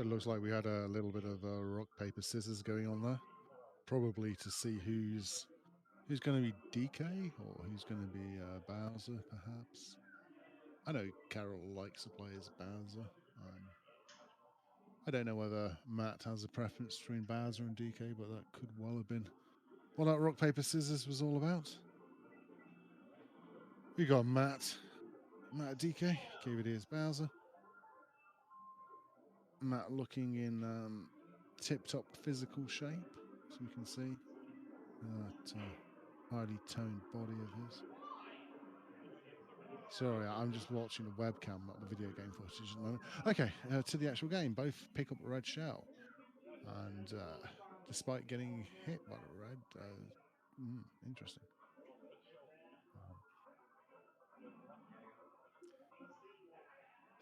It looks like we had a little bit of rock, paper, scissors going on there. Probably to see who's going to be DK or who's going to be Bowser, perhaps. I know Carol likes to play as Bowser. I don't know whether Matt has a preference between Bowser and DK, but that could well have been what that rock, paper, scissors was all about. We got Matt DK, KVD as Bowser. Matt looking in tip-top physical shape, as we can see. That highly toned body of his. Sorry, I'm just watching the webcam, not the video game footage at the moment. Okay, to the actual game. Both pick up a red shell. And despite getting hit by the red, interesting.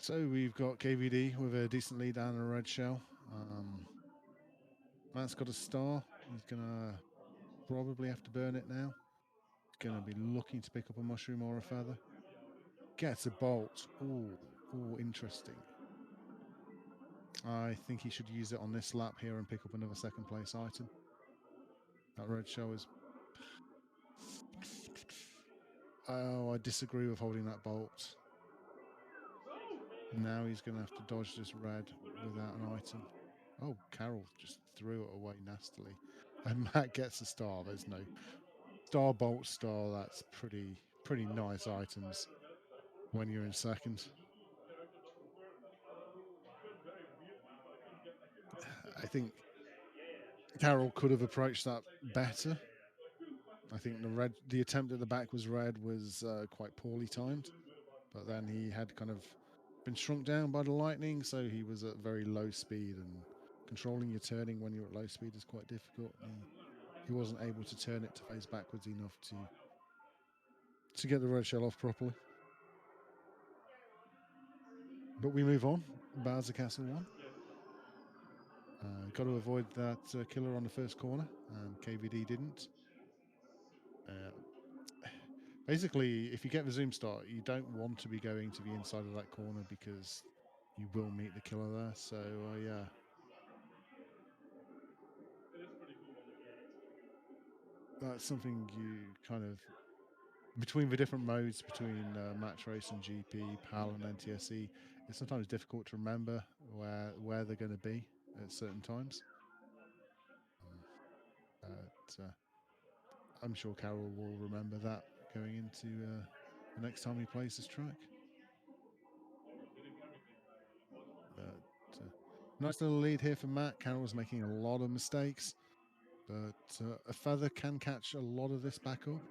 So we've got KVD with a decent lead and a red shell. Matt's got a star. He's going to probably have to burn it now. He's going to be looking to pick up a mushroom or a feather. Gets a bolt. Ooh, interesting. I think he should use it on this lap here and pick up another second place item. That red shell is... Oh, I disagree with holding that bolt. Now he's going to have to dodge this red without an item. Oh, Carol just threw it away nastily. And Matt gets a star. There's no star, bolt, star. That's pretty nice items when you're in second. I think Carol could have approached that better. I think the attempt at the back was quite poorly timed, but then he had kind of been shrunk down by the lightning, so he was at very low speed, and controlling your turning when you're at low speed is quite difficult. He wasn't able to turn it to face backwards enough to get the red shell off properly. But we move on. Bowser Castle 1. Got to avoid that killer on the first corner, and KVD didn't. Basically, if you get the zoom start, you don't want to be going to the inside of that corner because you will meet the killer there. So, yeah. That's something you kind of... Between the different modes, between Match Race and GP, PAL and NTSC, it's sometimes difficult to remember where they're going to be at certain times. I'm sure Carol will remember that going into the next time he plays this track. Nice little lead here for Matt. Carol's making a lot of mistakes, but a feather can catch a lot of this back up.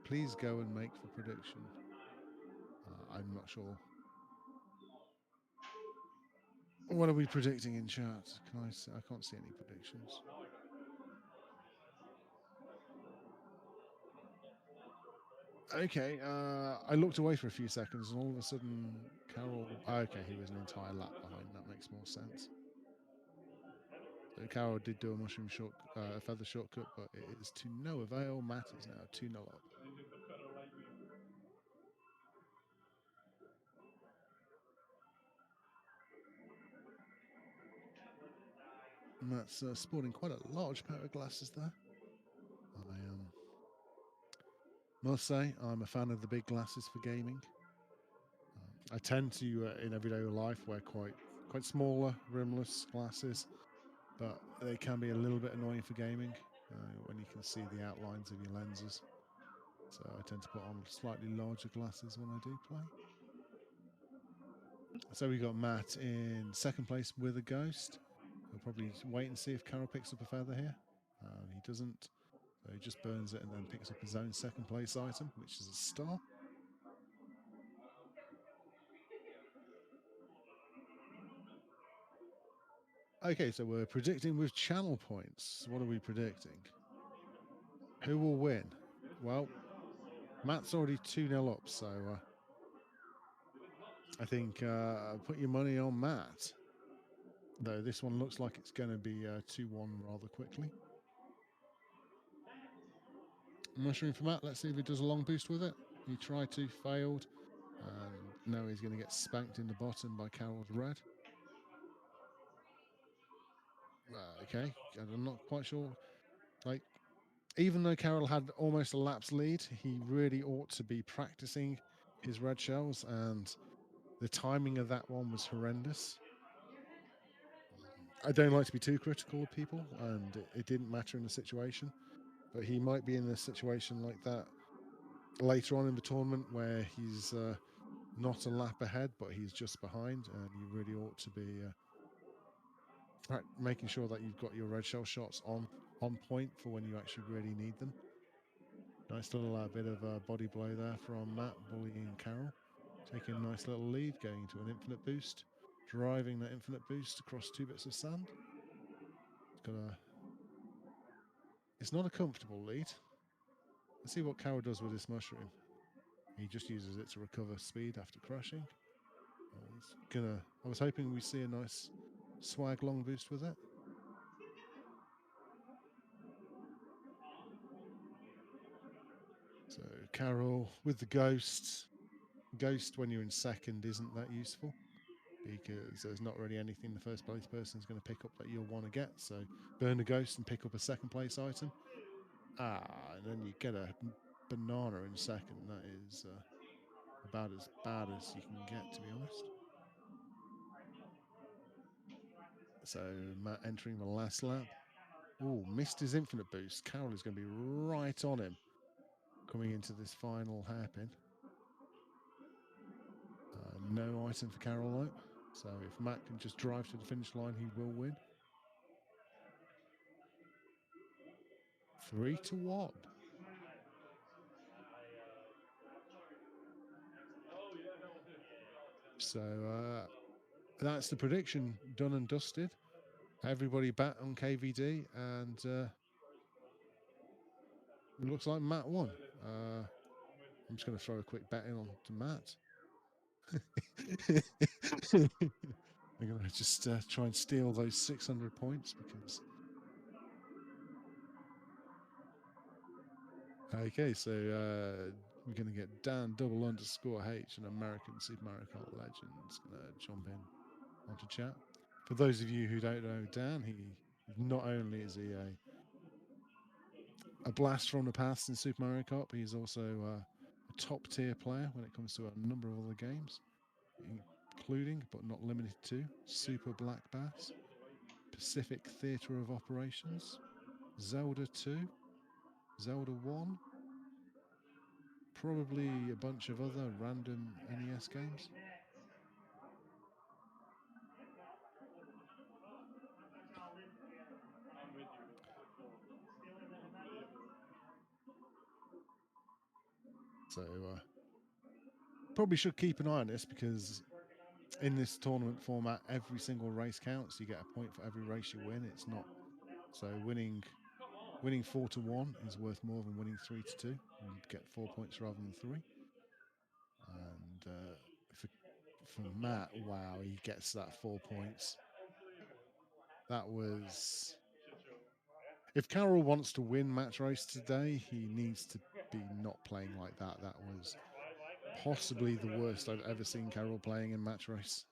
Please go and make the prediction. I'm not sure. What are we predicting in chat? I can't see any predictions. Okay, I looked away for a few seconds, and all of a sudden, Carol... Okay, he was an entire lap behind. That makes more sense. So Carol did do a feather shortcut, but it is to no avail. Matt is now 2-0 up. Matt's sporting quite a large pair of glasses there. I must say, I'm a fan of the big glasses for gaming. I tend to, in everyday life, wear quite smaller, rimless glasses, but they can be a little bit annoying for gaming when you can see the outlines of your lenses. So I tend to put on slightly larger glasses when I do play. So we got Matt in second place with a ghost. He'll probably wait and see if Carol picks up a feather here. He doesn't. So he just burns it and then picks up his own second place item, which is a star. Okay, so we're predicting with channel points. What are we predicting? Who will win? Well, Matt's already 2-0 up, so I think put your money on Matt. Though this one looks like it's going to be 2-1 rather quickly. Mushroom for Matt. Let's see if he does a long boost with it. He tried to, failed. And now he's going to get spanked in the bottom by Carroll's red. Okay, I'm not quite sure. Like, even though Carroll had almost a lapse lead, he really ought to be practicing his red shells, and the timing of that one was horrendous. I don't like to be too critical of people, and it didn't matter in the situation, but he might be in a situation like that later on in the tournament where he's not a lap ahead, but he's just behind, and you really ought to be making sure that you've got your red shell shots on point for when you actually really need them. Nice little bit of a body blow there from Matt, bullying Carroll. Taking a nice little lead, going into an infinite boost, driving that infinite boost across 2 bits of sand. It's not a comfortable lead. Let's see what Carroll does with this mushroom. He just uses it to recover speed after crashing. I was hoping we see a nice swag long boost with it. So Carroll with the ghost. Ghost when you're in second isn't that useful, because there's not really anything the first place person is going to pick up that you'll want to get. So burn a ghost and pick up a second place item. And then you get a banana in second. That is about as bad as you can get, to be honest. So Matt entering the last lap. Oh, missed his infinite boost. Carroll is going to be right on him coming into this final hairpin. No item for Carroll though. So if Matt can just drive to the finish line, he will win. 3-1. So that's the prediction done and dusted. Everybody bet on KVD, and it looks like Matt won. I'm just going to throw a quick bet in on to Matt. I'm going to just try and steal those 600 points because. Okay, so we're going to get Dan _H, an American Super Mario Kart legend, is going to jump in onto chat. For those of you who don't know Dan, he not only is he a blast from the past in Super Mario Kart, but he's also a top tier player when it comes to a number of other games, including but not limited to Super Black Bass, Pacific Theatre of Operations, Zelda 2, Zelda 1, probably a bunch of other random NES games. So probably should keep an eye on this, because in this tournament format, every single race counts. You get a point for every race you win. It's not so winning 4-1 is worth more than winning 3-2. You get 4 points rather than 3. And for Matt, wow, he gets that 4 points. That was. If Carroll wants to win match race today, he needs to be not playing like that. That was possibly the worst I've ever seen Carroll playing in match race.